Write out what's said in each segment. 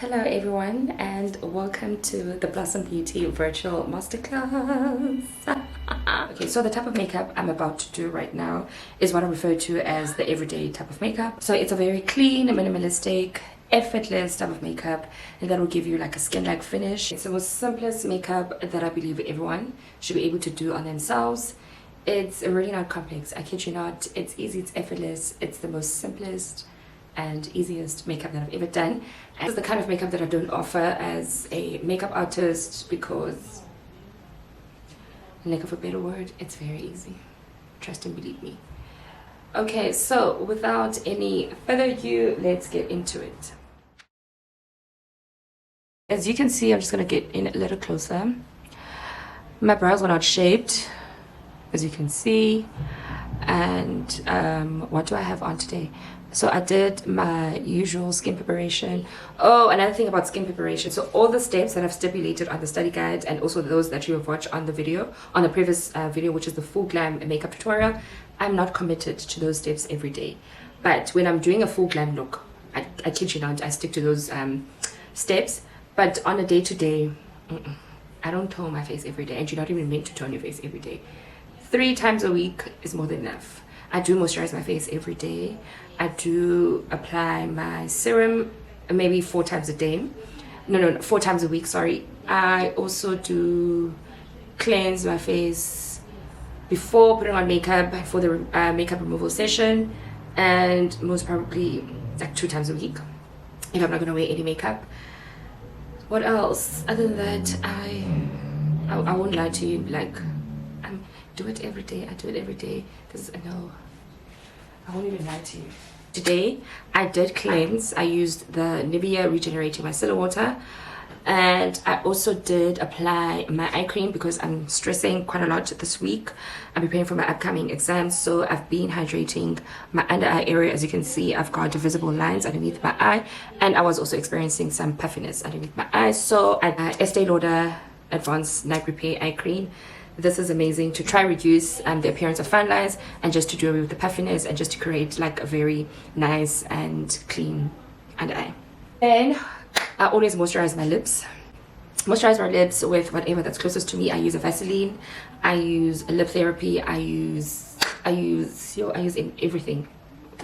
Hello everyone and welcome to the Blossom Beauty virtual masterclass. Okay, so the type of makeup I'm about to do right now is what I refer to as the everyday type of makeup. So it's a very clean, minimalistic, effortless type of makeup, and that will give you like a skin-like finish. It's the most simplest makeup that I believe everyone should be able to do on themselves. It's really not complex, I kid you not. It's easy, it's effortless, it's the most simplest and easiest makeup that I've ever done. And it's the kind of makeup that I don't offer as a makeup artist because, lack of a better word, it's very easy. Trust and believe me. Okay, so without any further ado, let's get into it. As you can see, I'm just gonna get in a little closer. My brows are not shaped, as you can see. And what do I have on today? So I did my usual skin preparation. Oh, another thing about skin preparation. So all the steps that I've stipulated on the study guide, and also those that you have watched on the video, on the previous video, which is the full glam makeup tutorial, I'm not committed to those steps every day. But when I'm doing a full glam look, I kid you not, I stick to those steps. But on a day-to-day, I don't tone my face every day, and you're not even meant to tone your face every day. 3 times a week is more than enough. I do moisturize my face every day. I do apply my serum maybe 4 times a day. No, 4 times a week, sorry. I also do cleanse my face before putting on makeup for the makeup removal session, and most probably like 2 times a week if I'm not going to wear any makeup. What else? Other than that, I won't lie to you, like, do it every day. I do it every day. No, I won't even lie to you. Today I did cleanse. I used the Nivea Regenerating Micellar Water, and I also did apply my eye cream because I'm stressing quite a lot this week. I'm preparing for my upcoming exams, so I've been hydrating my under eye area. As you can see, I've got visible lines underneath my eye, and I was also experiencing some puffiness underneath my eyes. So Estee Lauder Advanced Night Repair Eye Cream. This is amazing to try reduce the appearance of fine lines, and just to do away with the puffiness, and just to create like a very nice and clean under eye. Then I always moisturize my lips. Moisturize my lips with whatever that's closest to me. I use a Vaseline, I use a lip therapy, I use everything.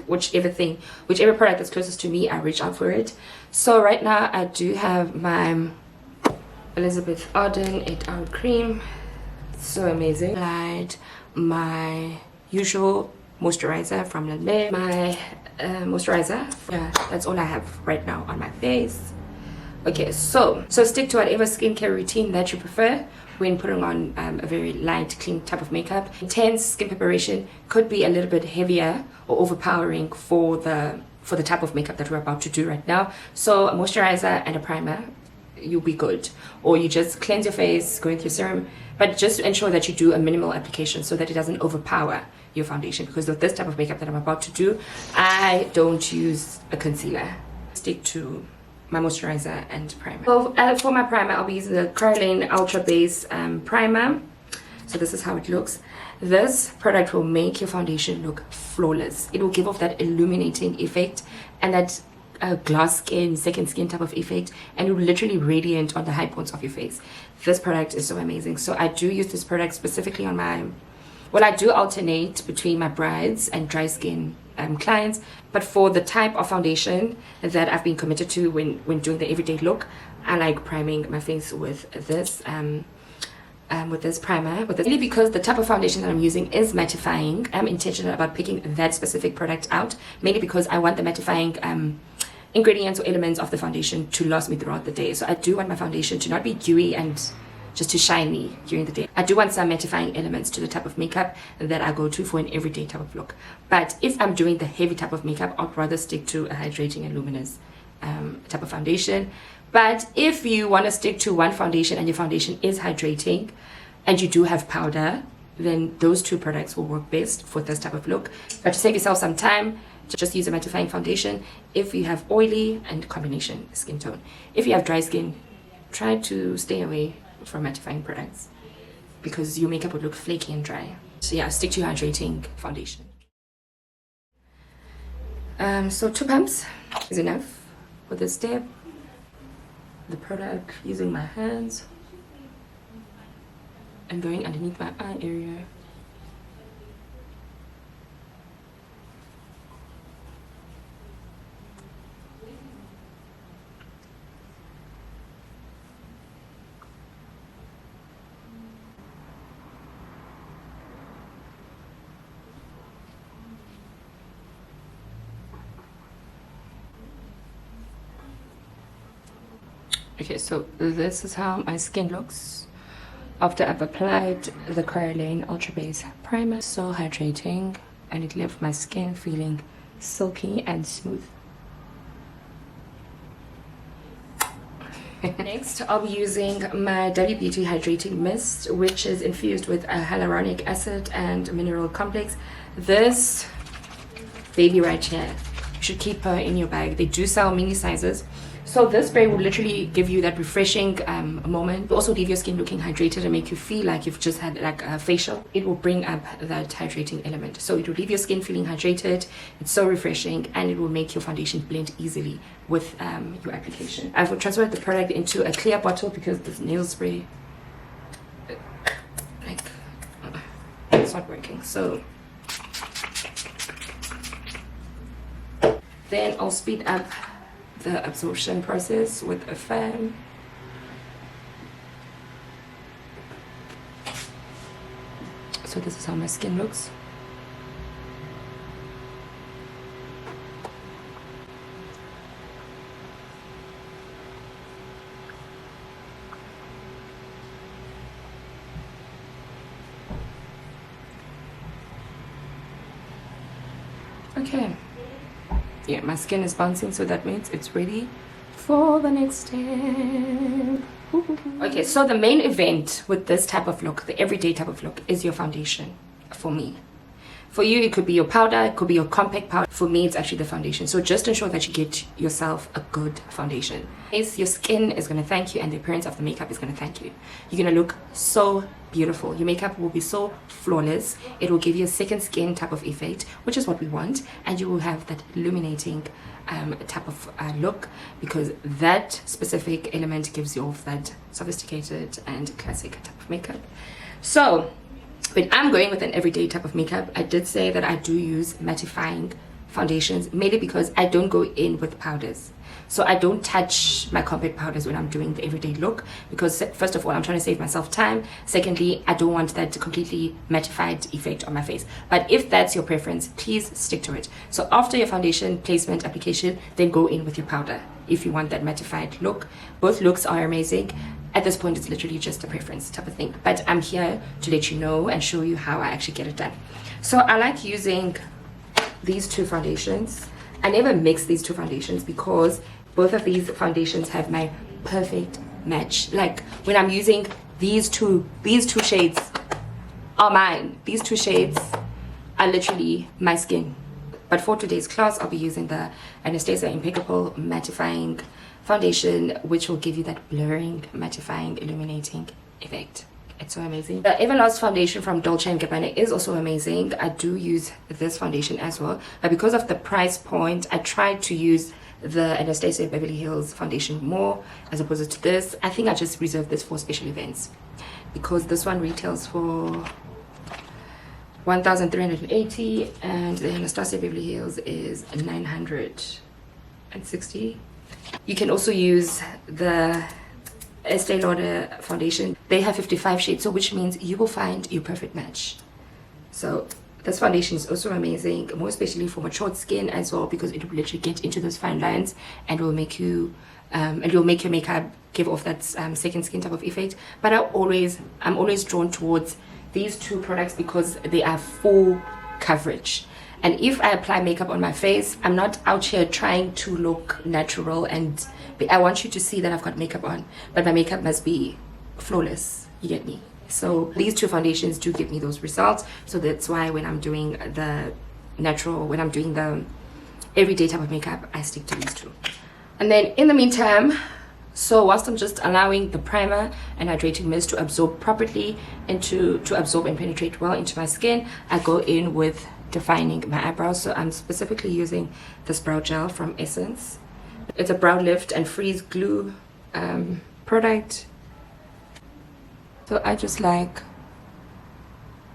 Whichever product that's closest to me, I reach out for it. So right now I do have my Elizabeth Arden 8-hour cream. So amazing. Applied my usual moisturizer from Laneige. My moisturizer. Yeah, that's all I have right now on my face. Okay, so stick to whatever skincare routine that you prefer when putting on a very light, clean type of makeup. Intense skin preparation could be a little bit heavier or overpowering for the type of makeup that we're about to do right now. So a moisturizer and a primer, you'll be good. Or you just cleanse your face going through serum, but just ensure that you do a minimal application so that it doesn't overpower your foundation, because with this type of makeup that I'm about to do, I don't use a concealer. Stick to my moisturizer and primer. So for my primer, I'll be using the Caroline Ultra Base primer. So this is how it looks. This product will make your foundation look flawless. It will give off that illuminating effect and that glass skin, second skin type of effect, and it will literally radiant on the high points of your face. This product is so amazing. So I do use this product specifically on my, well, I do alternate between my brides and dry skin clients, but for the type of foundation that I've been committed to when doing the everyday look, I like priming my face with this primer, mainly because the type of foundation that I'm using is mattifying. I'm intentional about picking that specific product out, mainly because I want the mattifying ingredients or elements of the foundation to last me throughout the day. So I do want my foundation to not be dewy and just to shiny during the day. I do want some mattifying elements to the type of makeup that I go to for an everyday type of look. But if I'm doing the heavy type of makeup, I'd rather stick to a hydrating and luminous type of foundation. But if you want to stick to one foundation and your foundation is hydrating and you do have powder, then those 2 products will work best for this type of look. But to save yourself some time, just use a mattifying foundation if you have oily and combination skin tone. If you have dry skin, try to stay away from mattifying products because your makeup would look flaky and dry. So yeah, stick to your hydrating foundation. So 2 pumps is enough for this step. the product using my hands and going underneath my eye area. Okay, so this is how my skin looks after I've applied the Coralane Ultra Base Primer. So hydrating, and it left my skin feeling silky and smooth. Next, I'll be using my W Beauty Hydrating Mist, which is infused with a hyaluronic acid and mineral complex. This baby right here, you should keep her in your bag. They do sell mini sizes. So this spray will literally give you that refreshing moment. It will also leave your skin looking hydrated and make you feel like you've just had like a facial. It will bring up that hydrating element. So it will leave your skin feeling hydrated. It's so refreshing, and it will make your foundation blend easily with your application. I've transferred the product into a clear bottle because this nail spray, like, it's not working. So then I'll speed up the absorption process with a fan. So this is how my skin looks. Okay. Yeah, my skin is bouncing, so that means it's ready for the next step. Okay, so the main event with this type of look, the everyday type of look, is your foundation for me. For you, it could be your powder, it could be your compact powder. For me, it's actually the foundation. So just ensure that you get yourself a good foundation. Yes, your skin is going to thank you, and the appearance of the makeup is going to thank you. You're going to look so beautiful. Your makeup will be so flawless. It will give you a second skin type of effect, which is what we want, and you will have that illuminating type of look, because that specific element gives you off that sophisticated and classic type of makeup. So when I'm going with an everyday type of makeup, I did say that I do use mattifying foundations, mainly because I don't go in with powders. So I don't touch my compact powders when I'm doing the everyday look, because first of all, I'm trying to save myself time. Secondly, I don't want that completely mattified effect on my face. But if that's your preference, please stick to it. So after your foundation placement application, then go in with your powder if you want that mattified look. Both looks are amazing. At this point, it's literally just a preference type of thing. But I'm here to let you know and show you how I actually get it done. So I like using these two foundations. I never mix these two foundations because both of these foundations have my perfect match. Like when I'm using these two shades are mine. These two shades are literally my skin. But for today's class, I'll be using the Anastasia Impeccable Mattifying Foundation, which will give you that blurring, mattifying, illuminating effect. It's so amazing. The Everlast foundation from Dolce & Gabbana is also amazing. I do use this foundation as well, but because of the price point, I tried to use the Anastasia Beverly Hills foundation more as opposed to this. I think I just reserved this for special events because this one retails for 1,380 and the Anastasia Beverly Hills is 960. You can also use the Estee Lauder foundation. They have 55 shades, so which means you will find your perfect match. So this foundation is also amazing, more especially for matured skin as well, because it will literally get into those fine lines and will make you it will make your makeup give off that second skin type of effect. But I'm always drawn towards these two products because they are full coverage. And if I apply makeup on my face, I'm not out here trying to look natural, and I want you to see that I've got makeup on, but my makeup must be flawless. You get me? So these two foundations do give me those results. So that's why when I'm doing the natural, when I'm doing the everyday type of makeup, I stick to these two. And then in the meantime, so whilst I'm just allowing the primer and hydrating mist to absorb properly to absorb and penetrate well into my skin, I go in with defining my eyebrows. So I'm specifically using this brow gel from Essence. It's a brow lift and freeze glue product. So I just like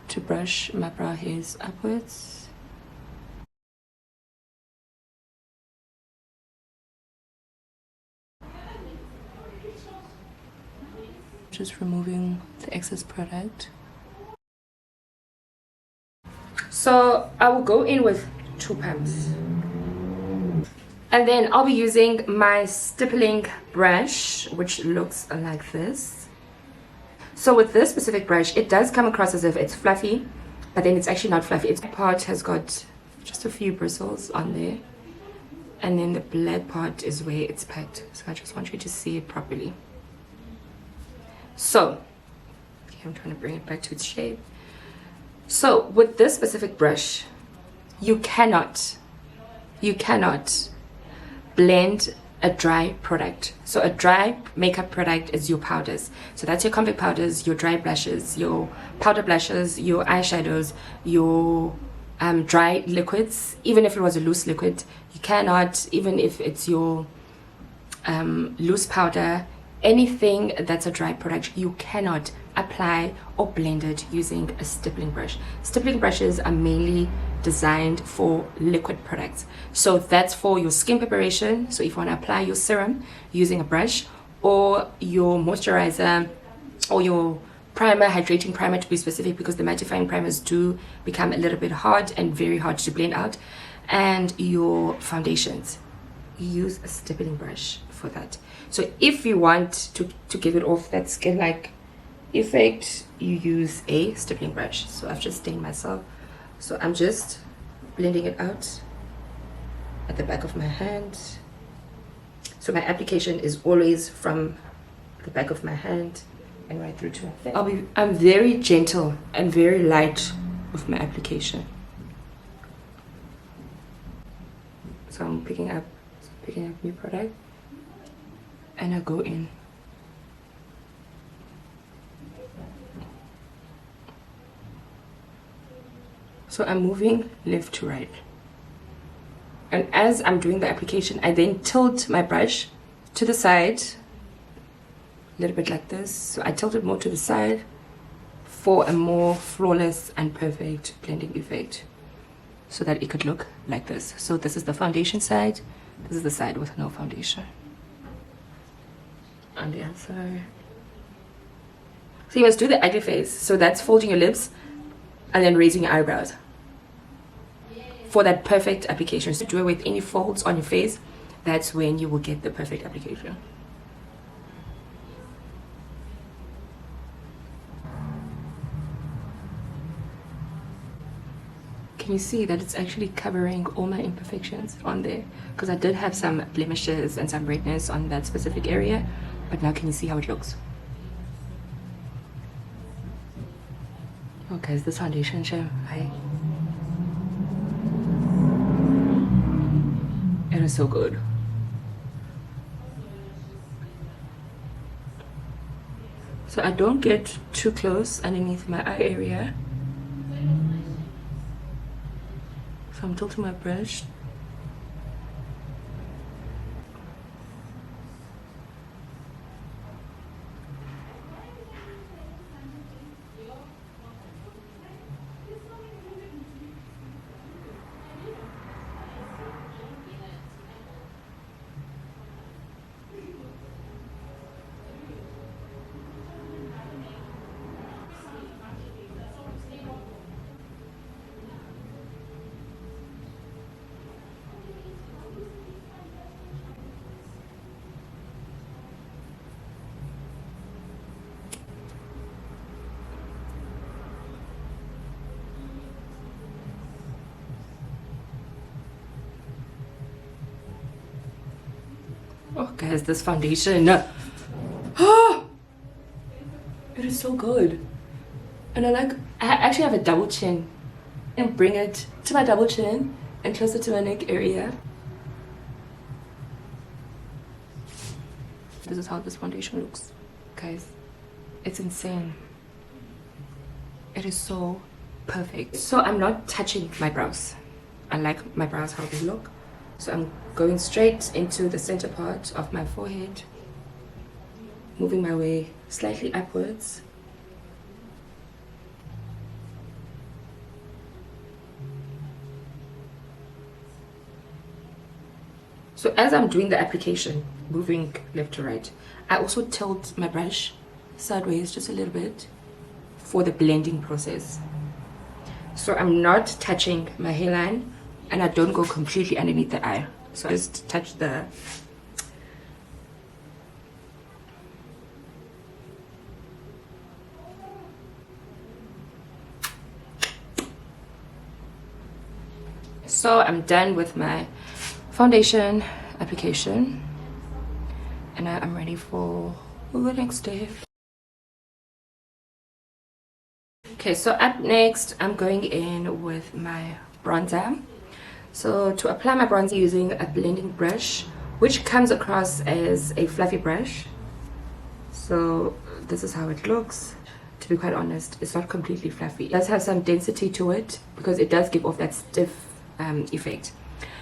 to brush my brow hairs upwards. Just removing the excess product. So I will go in with 2 pumps. And then I'll be using my stippling brush, which looks like this. So with this specific brush, it does come across as if it's fluffy, but then it's actually not fluffy. Its part has got just a few bristles on there. And then the black part is where it's packed. So I just want you to see it properly. So, okay, I'm trying to bring it back to its shape. So with this specific brush, you cannot blend a dry product. So a dry makeup product is your powders. So that's your compact powders, your dry blushes, your powder blushes, your eyeshadows, your dry liquids. Even if it was a loose liquid, you cannot, even if it's your loose powder, anything that's a dry product, you cannot apply or blend it using a stippling brush. Stippling brushes are mainly designed for liquid products. So that's for your skin preparation. So if you want to apply your serum using a brush, or your moisturizer, or your primer, hydrating primer to be specific, because the mattifying primers do become a little bit hard and very hard to blend out, and your foundations, use a stippling brush for that. So if you want to give it off that skin-like effect, you use a stippling brush. So I've just stained myself, so I'm just blending it out at the back of my hand. So my application is always from the back of my hand and right through to my face. I'm very gentle and very light with my application. So I'm picking up new product, and I go in. So I'm moving left to right. And as I'm doing the application, I then tilt my brush to the side, a little bit like this. So I tilt it more to the side for a more flawless and perfect blending effect, so that it could look like this. So this is the foundation side, this is the side with no foundation. On the other side. So you must do the ugly face. So that's folding your lips and then raising your eyebrows for that perfect application. So do it with any folds on your face. That's when you will get the perfect application. Can you see that it's actually covering all my imperfections on there? Because I did have some blemishes and some redness on that specific area, but now can you see how it looks? Okay, is this foundation show? Hi. It is so good. So I don't get too close underneath my eye area. So I'm tilting my brush. Oh guys, this foundation, oh, it is so good. And I actually have a double chin, and bring it to my double chin and closer to my neck area. This is how this foundation looks, guys. It's insane. It is so perfect. So I'm not touching my brows. I like my brows how they look. So I'm going straight into the center part of my forehead. moving my way slightly upwards. So as I'm doing the application, moving left to right, I also tilt my brush sideways just a little bit for the blending process. So I'm not touching my hairline, and I don't go completely underneath the eye. So I just touch the So I'm done with my foundation application, and now I'm ready for the next step. Okay, so up next I'm going in with my bronzer. So to apply my bronzer using a blending brush, which comes across as a fluffy brush. So this is how it looks. To be quite honest, it's not completely fluffy. It does have some density to it because it does give off that stiff effect.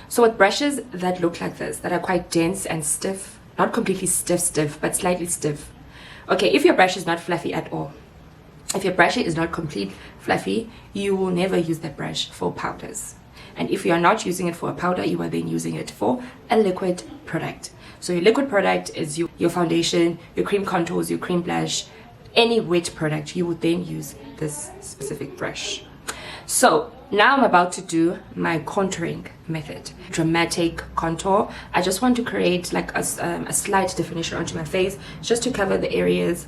So with brushes that look like this, that are quite dense and stiff, not completely stiff, but slightly stiff. Okay, if your brush is not fluffy at all, if your brush is not complete fluffy, you will never use that brush for powders. And if you are not using it for a powder, you are then using it for a liquid product. So your liquid product is your foundation, your cream contours, your cream blush, any wet product, you would then use this specific brush. So now I'm about to do my contouring method. Dramatic contour. I just want to create like a slight definition onto my face, just to cover the areas,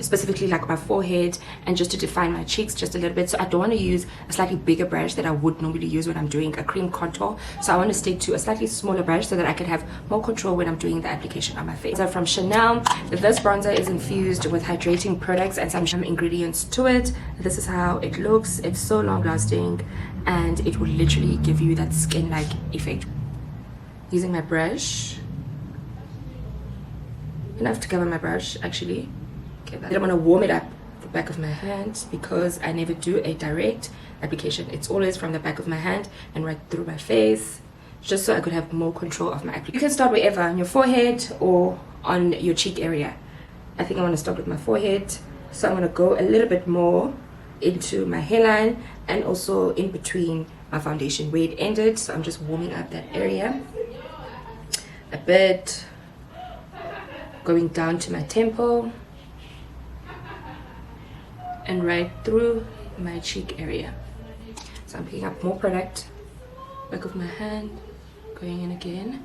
specifically like my forehead, and just to define my cheeks just a little bit. So I don't want to use a slightly bigger brush that I would normally use when I'm doing a cream contour. So I want to stick to a slightly smaller brush so that I can have more control when I'm doing the application on my face. So from Chanel, this bronzer is infused with hydrating products and some ingredients to it. This is how it looks. It's so long lasting, and it will literally give you that skin like effect. Using my brush, enough to cover my brush actually. Okay, I'm gonna warm it up the back of my hand, because I never do a direct application. It's always from the back of my hand and right through my face, just so I could have more control of my application. You can start wherever, on your forehead or on your cheek area. I think I want to start with my forehead, so I'm gonna go a little bit more into my hairline and also in between my foundation where it ended. So I'm just warming up that area a bit, going down to my temple and right through my cheek area. So I'm picking up more product, back of my hand, going in again,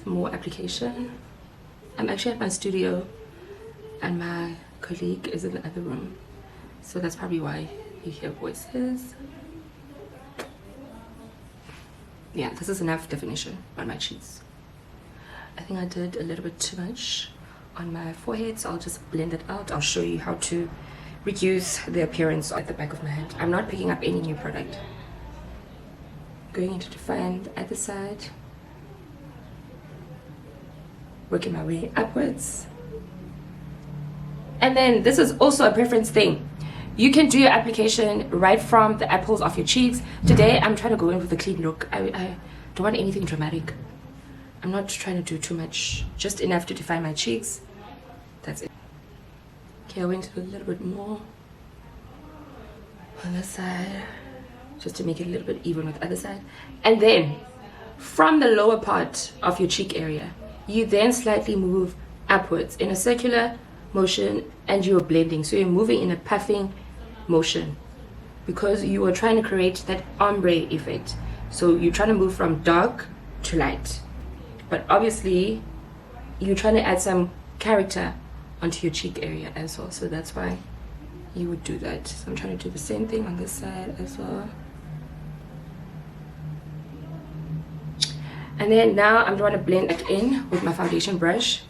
more application. I'm actually at my studio and my colleague is in the other room, so that's probably why you hear voices. Yeah, this is enough definition on my cheeks. I think I did a little bit too much on my forehead, so I'll just blend it out. I'll show you how to reduce the appearance at the back of my hand. I'm not picking up any new product. Going into define the other side, working my way upwards. And then this is also a preference thing. You can do your application right from the apples of your cheeks. Today I'm trying to go in with a clean look. I don't want anything dramatic. I'm not trying to do too much, just enough to define my cheeks. That's it. Okay, I went a little bit more on this side, just to make it a little bit even with the other side. And then from the lower part of your cheek area, you then slightly move upwards in a circular motion, and you're blending. So you're moving in a puffing motion because you are trying to create that ombre effect. So you're trying to move from dark to light, but obviously you're trying to add some character onto your cheek area as well. So that's why you would do that. So I'm trying to do the same thing on this side as well. And then now I'm going to blend it in with my foundation brush,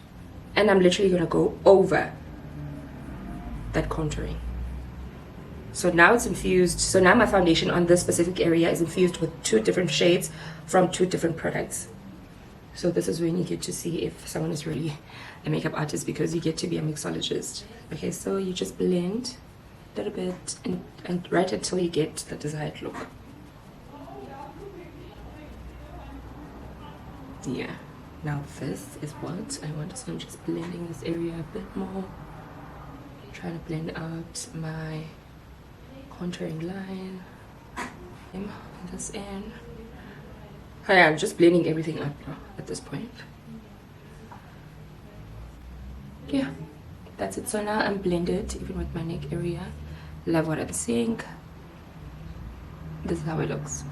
and I'm literally going to go over that contouring. So now it's infused. So now my foundation on this specific area is infused with 2 different shades from 2 different products. So this is when you get to see if someone is really a makeup artist, because you get to be a mixologist. Okay, so you just blend a little bit and right until you get the desired look. Yeah, Now this is what I want. So I'm just blending this area a bit more, trying to blend out my contouring line on this end. Oh yeah, I'm just blending everything up now at this point. Yeah, that's it. So now I'm blended even with my neck area. Love what I'm seeing. This is how it looks.